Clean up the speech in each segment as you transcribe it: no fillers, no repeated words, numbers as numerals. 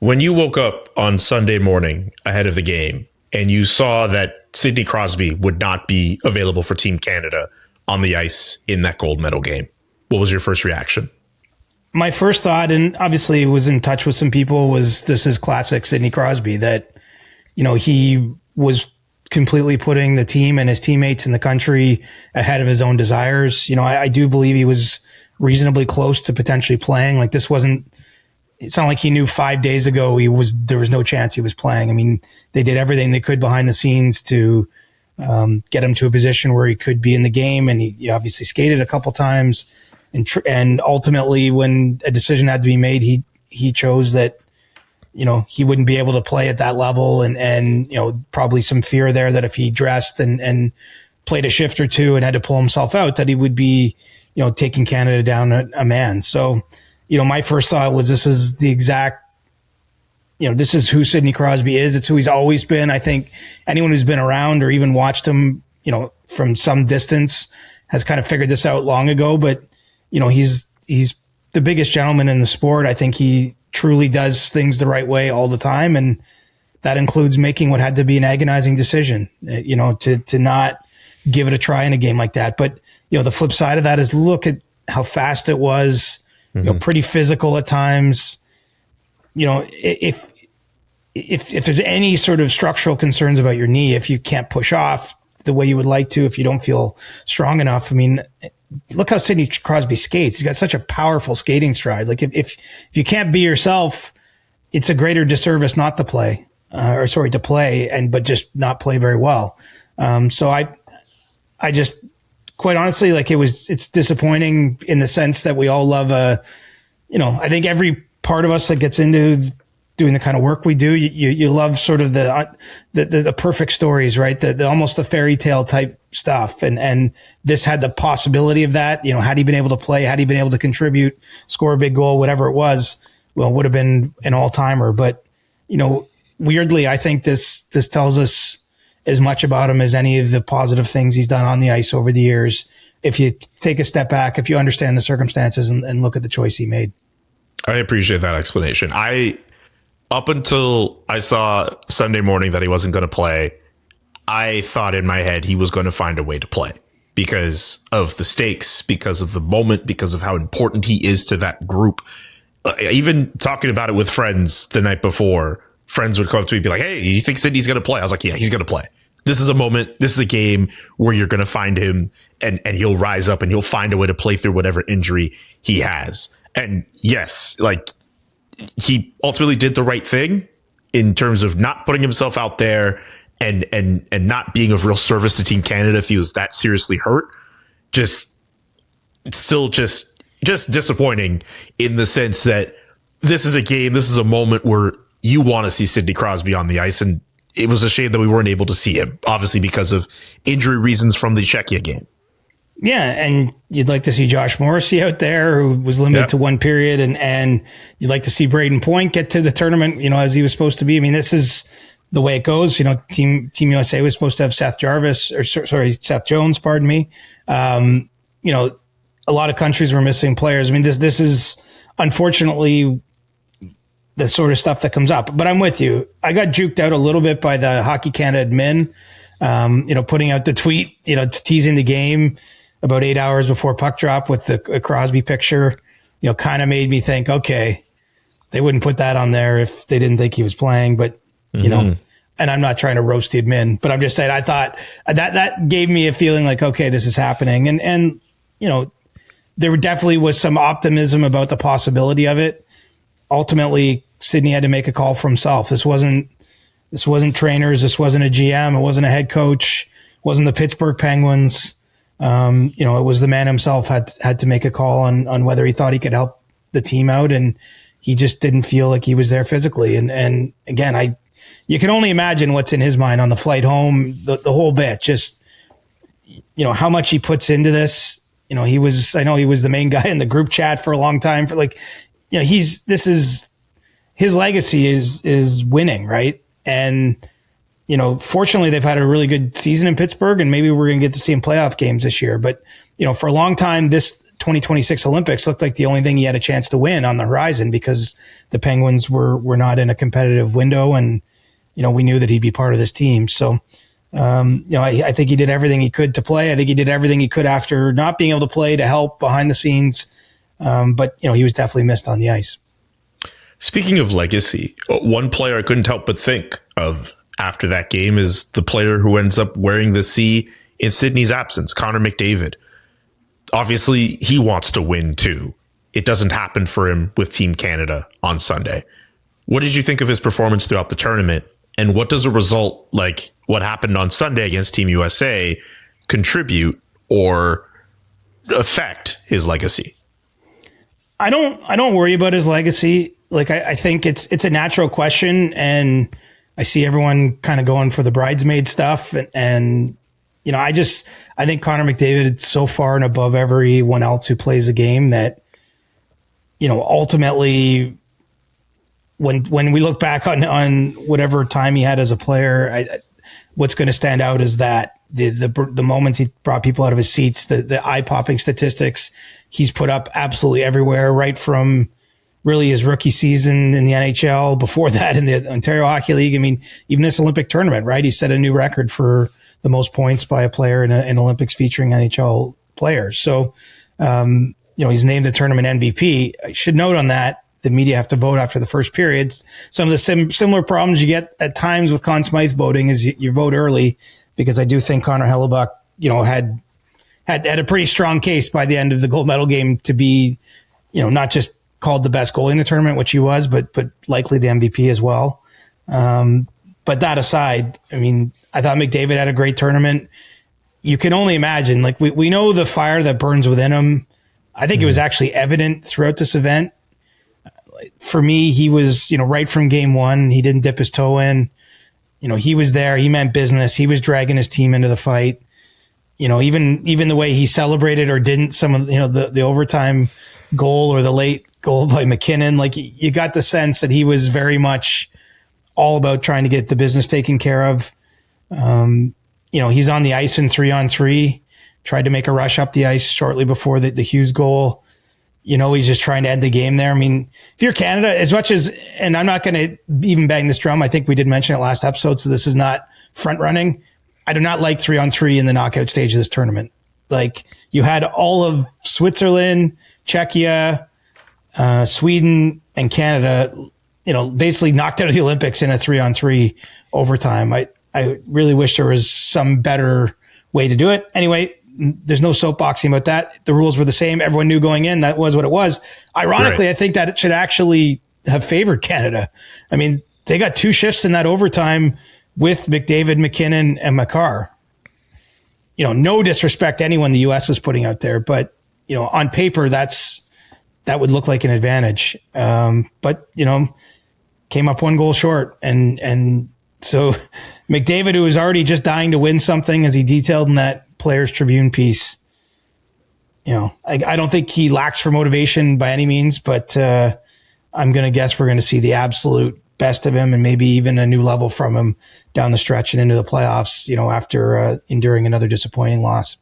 when you woke up on Sunday morning ahead of the game and you saw that Sidney Crosby would not be available for Team Canada on the ice in that gold medal game, what was your first reaction? My first thought, and obviously was in touch with some people, was this is classic Sidney Crosby, that, he was completely putting the team and his teammates in the country ahead of his own desires. I do believe he was reasonably close to potentially playing. Like, it's not like he knew 5 days ago there was no chance he was playing. I mean, they did everything they could behind the scenes to get him to a position where he could be in the game. And he obviously skated a couple times. And ultimately, when a decision had to be made, he chose that, he wouldn't be able to play at that level. And probably some fear there that if he dressed and played a shift or two and had to pull himself out, that he would be, taking Canada down a man. So, my first thought was this is the exact, this is who Sidney Crosby is. It's who he's always been. I think anyone who's been around or even watched him, from some distance has kind of figured this out long ago. But, he's the biggest gentleman in the sport. I think he truly does things the right way all the time. And that includes making what had to be an agonizing decision, to not give it a try in a game like that. But, the flip side of that is look at how fast it was, pretty physical at times. If there's any sort of structural concerns about your knee, if you can't push off the way you would like to, if you don't feel strong enough, I mean, look how Sidney Crosby skates. He's got such a powerful skating stride. Like if you can't be yourself, it's a greater disservice not to play, to play but just not play very well. So I just, quite honestly, like it's disappointing in the sense that we all love I think every part of us that gets into doing the kind of work we do, you love sort of the perfect stories, right? The almost the fairy tale type stuff. And this had the possibility of that, had he been able to play, had he been able to contribute, score a big goal, whatever it was, well, it would have been an all timer. But, weirdly, I think this tells us as much about him as any of the positive things he's done on the ice over the years. If you take a step back, if you understand the circumstances and look at the choice he made. I appreciate that explanation. Up until I saw Sunday morning that he wasn't going to play, I thought in my head he was going to find a way to play because of the stakes, because of the moment, because of how important he is to that group. Even talking about it with friends the night before, friends would come up to me and be like, "Hey, you think Sidney's going to play?" I was like, "Yeah, he's going to play. This is a moment. This is a game where you're going to find him and he'll rise up and he'll find a way to play through whatever injury he has." And yes, like he ultimately did the right thing in terms of not putting himself out there and not being of real service to Team Canada if he was that seriously hurt. Just disappointing in the sense that this is a game, this is a moment where you want to see Sidney Crosby on the ice, and it was a shame that we weren't able to see him, obviously because of injury reasons from the Czechia game. Yeah, and you'd like to see Josh Morrissey out there, who was limited to one period, and you'd like to see Braden Point get to the tournament, as he was supposed to be. I mean, this is the way it goes. Team USA was supposed to have Seth Jones, pardon me. A lot of countries were missing players. I mean, this is unfortunately the sort of stuff that comes up. But I'm with you. I got juked out a little bit by the Hockey Canada admin, putting out the tweet, teasing the game about 8 hours before puck drop with the Crosby picture, kind of made me think, okay, they wouldn't put that on there if they didn't think he was playing. But, and I'm not trying to roast the admin, but I'm just saying, I thought that gave me a feeling like, okay, this is happening. And there definitely was some optimism about the possibility of it. Ultimately, Sidney had to make a call for himself. This wasn't trainers. This wasn't a GM. It wasn't a head coach. It wasn't the Pittsburgh Penguins. It was the man himself had to make a call on whether he thought he could help the team out. And he just didn't feel like he was there physically. And again, you can only imagine what's in his mind on the flight home, the whole bit, just, how much he puts into this. I know he was the main guy in the group chat for a long time his legacy is winning, right? And, fortunately they've had a really good season in Pittsburgh, and maybe we're going to get to see him playoff games this year. But, for a long time, this 2026 Olympics looked like the only thing he had a chance to win on the horizon, because the Penguins were not in a competitive window, and we knew that he'd be part of this team. So I think he did everything he could to play. I think he did everything he could after not being able to play to help behind the scenes. But he was definitely missed on the ice. Speaking of legacy, one player I couldn't help but think of after that game is the player who ends up wearing the C in Sidney's absence, Connor McDavid. Obviously, he wants to win too. It doesn't happen for him with Team Canada on Sunday. What did you think of his performance throughout the tournament? And what does a result like what happened on Sunday against Team USA contribute or affect his legacy? I don't worry about his legacy. Like, I think it's a natural question, and I see everyone kind of going for the bridesmaid stuff. And I think Connor McDavid is so far and above everyone else who plays the game that, ultimately, when we look back on whatever time he had as a player, what's going to stand out is that the moments he brought people out of his seats, the eye-popping statistics he's put up absolutely everywhere, right from really his rookie season in the NHL, before that in the Ontario Hockey League. I mean, even this Olympic tournament, right? He set a new record for the most points by a player in an Olympics featuring NHL players. So, he's named the tournament MVP. I should note on that, the media have to vote after the first periods. Some of the similar problems you get at times with Conn Smythe voting is you vote early, because I do think Connor Hellebuyck, had a pretty strong case by the end of the gold medal game to be, not just called the best goalie in the tournament, which he was, but likely the MVP as well. But that aside, I mean, I thought McDavid had a great tournament. You can only imagine, like, we know the fire that burns within him. I think it was actually evident throughout this event. For me, he was, right from game one, he didn't dip his toe in. He was there. He meant business. He was dragging his team into the fight. Even the way he celebrated or didn't, some of the overtime goal or the late goal by McKinnon, like, you got the sense that he was very much all about trying to get the business taken care of. He's on the ice in 3-on-3, tried to make a rush up the ice shortly before the Hughes goal. He's just trying to end the game there. I mean, if you're Canada, as much as, and I'm not going to even bang this drum, I think we did mention it last episode, so this is not front running. I do not like 3-on-3 in the knockout stage of this tournament. Like, you had all of Switzerland, Czechia, Sweden, and Canada, basically knocked out of the Olympics in a 3-on-3 overtime. I really wish there was some better way to do it. Anyway, there's no soapboxing about that. The rules were the same. Everyone knew going in that was what it was. Ironically, right. I think that it should actually have favored Canada. I mean, they got 2 shifts in that overtime with McDavid, McKinnon, and Makar. No disrespect to anyone the U.S. was putting out there, but on paper that would look like an advantage. But came up 1 goal short, and so McDavid, who was already just dying to win something, as he detailed in that Players Tribune piece, I don't think he lacks for motivation by any means, but I'm going to guess we're going to see the absolute best of him, and maybe even a new level from him down the stretch and into the playoffs, after enduring another disappointing loss.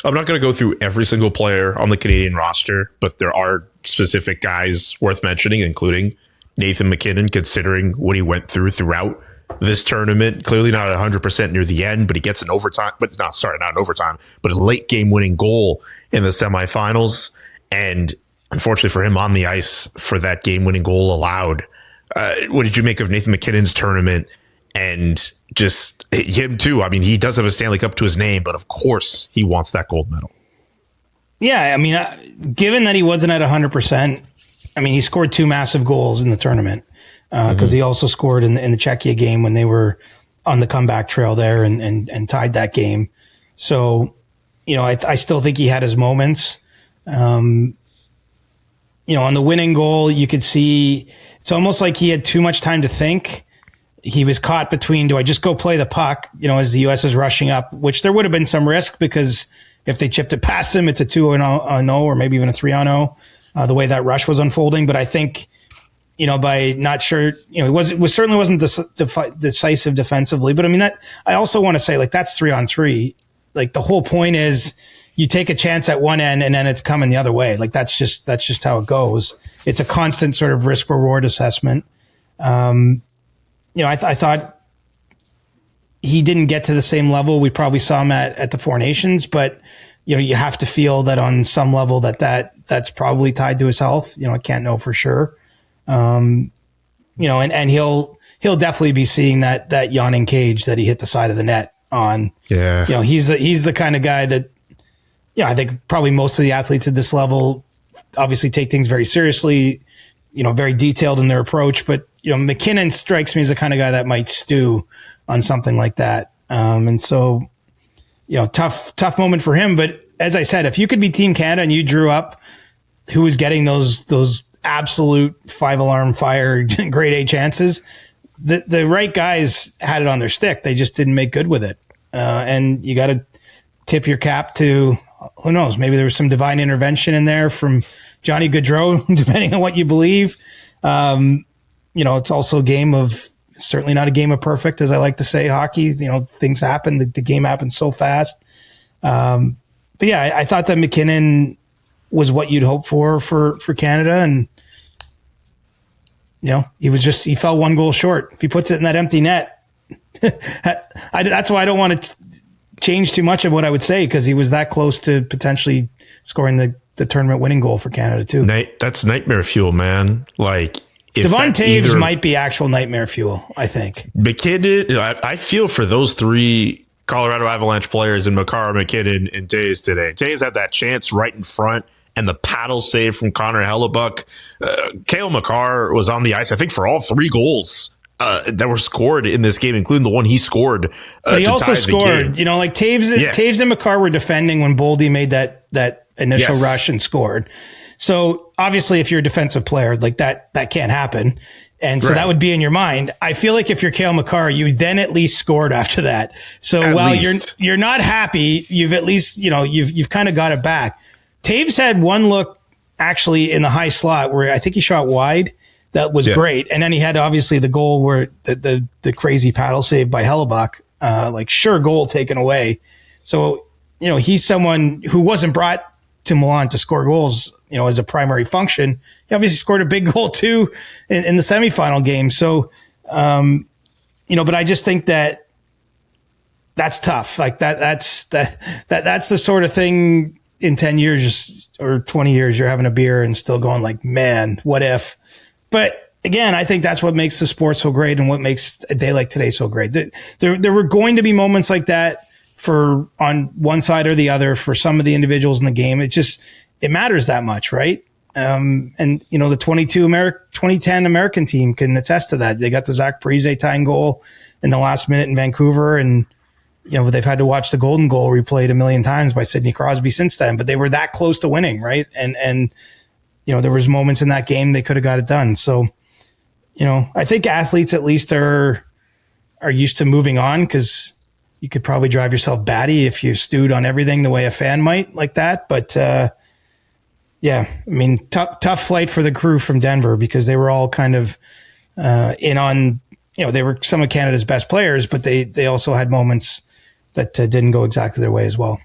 I'm not going to go through every single player on the Canadian roster, but there are specific guys worth mentioning, including Nathan McKinnon, considering what he went throughout this tournament. Clearly not 100% near the end, but he gets an overtime, not an overtime, but a late game winning goal in the semifinals. And unfortunately for him, on the ice for that game winning goal allowed. What did you make of Nathan McKinnon's tournament? And just him too. I mean, he does have a Stanley Cup to his name, but of course he wants that gold medal. Yeah. I mean, given that he wasn't at 100%, I mean, he scored 2 massive goals in the tournament. Because he also scored in the Czechia game when they were on the comeback trail there and tied that game. So, I still think he had his moments. On the winning goal, you could see it's almost like he had too much time to think. He was caught between, do I just go play the puck, as the U.S. is rushing up, which there would have been some risk, because if they chipped it past him, it's a 2-0 or maybe even a 3-0, the way that rush was unfolding. But I think, by not sure, it certainly wasn't decisive defensively. But I mean, that I also want to say, like, that's 3-on-3. Like, the whole point is you take a chance at one end and then it's coming the other way. Like that's just how it goes. It's a constant sort of risk reward assessment. I thought he didn't get to the same level we probably saw him at the Four Nations, but you have to feel that on some level that's probably tied to his health. I can't know for sure. And he'll definitely be seeing that yawning cage that he hit the side of the net on. Yeah. He's the kind of guy that, I think probably most of the athletes at this level obviously take things very seriously, very detailed in their approach. But, McKinnon strikes me as the kind of guy that might stew on something like that. And so, tough moment for him. But as I said, if you could be Team Canada and you drew up who was getting those absolute 5-alarm fire grade A chances, the right guys had it on their stick. They just didn't make good with it. And you got to tip your cap to, who knows, maybe there was some divine intervention in there from Johnny Gaudreau, depending on what you believe. It's also a game of, certainly not a game of perfect, as I like to say, hockey. Things happen. The game happens so fast. But yeah, I thought that McKinnon was what you'd hope for Canada. And, he fell one goal short. If he puts it in that empty net, that's why I don't want to change too much of what I would say, because he was that close to potentially scoring the tournament winning goal for Canada too. That's nightmare fuel, man. Like, Devon Taves might be actual nightmare fuel, I think. McKinnon, I feel for those three Colorado Avalanche players in Makar, McKinnon, and Taves today. Taves had that chance right in front, and the paddle save from Connor Hellebuck. Cale Makar was on the ice, I think, for all three goals that were scored in this game, including the one he scored. But he also scored. Taves and Makar were defending when Boldy made that initial rush and scored. So obviously, if you're a defensive player, like that can't happen. And so that would be in your mind. I feel like if you're Cale Makar, you then at least scored after that. So while you're not happy, you've at least, you've kind of got it back. Taves had one look actually in the high slot where I think he shot wide. That was great. And then he had obviously the goal where the crazy paddle save by Hellebuck, sure goal taken away. So, he's someone who wasn't brought to Milan to score goals, as a primary function. He obviously scored a big goal too in the semifinal game. So, but I just think that that's tough. Like that's the sort of thing in 10 years or 20 years, you're having a beer and still going like, man, what if? But again, I think that's what makes the sport so great and what makes a day like today so great. There were going to be moments like that for on one side or the other for some of the individuals in the game. It matters that much, right? And the 2010 American team can attest to that. They got the Zach Parise tying goal in the last minute in Vancouver, and they've had to watch the golden goal replayed a million times by Sidney Crosby since then. But they were that close to winning, right? And there was moments in that game they could have got it done. So, I think athletes at least are used to moving on, because you could probably drive yourself batty if you stewed on everything the way a fan might like that. But tough flight for the crew from Denver, because they were all kind of in on, they were some of Canada's best players, but they also had moments that didn't go exactly their way as well.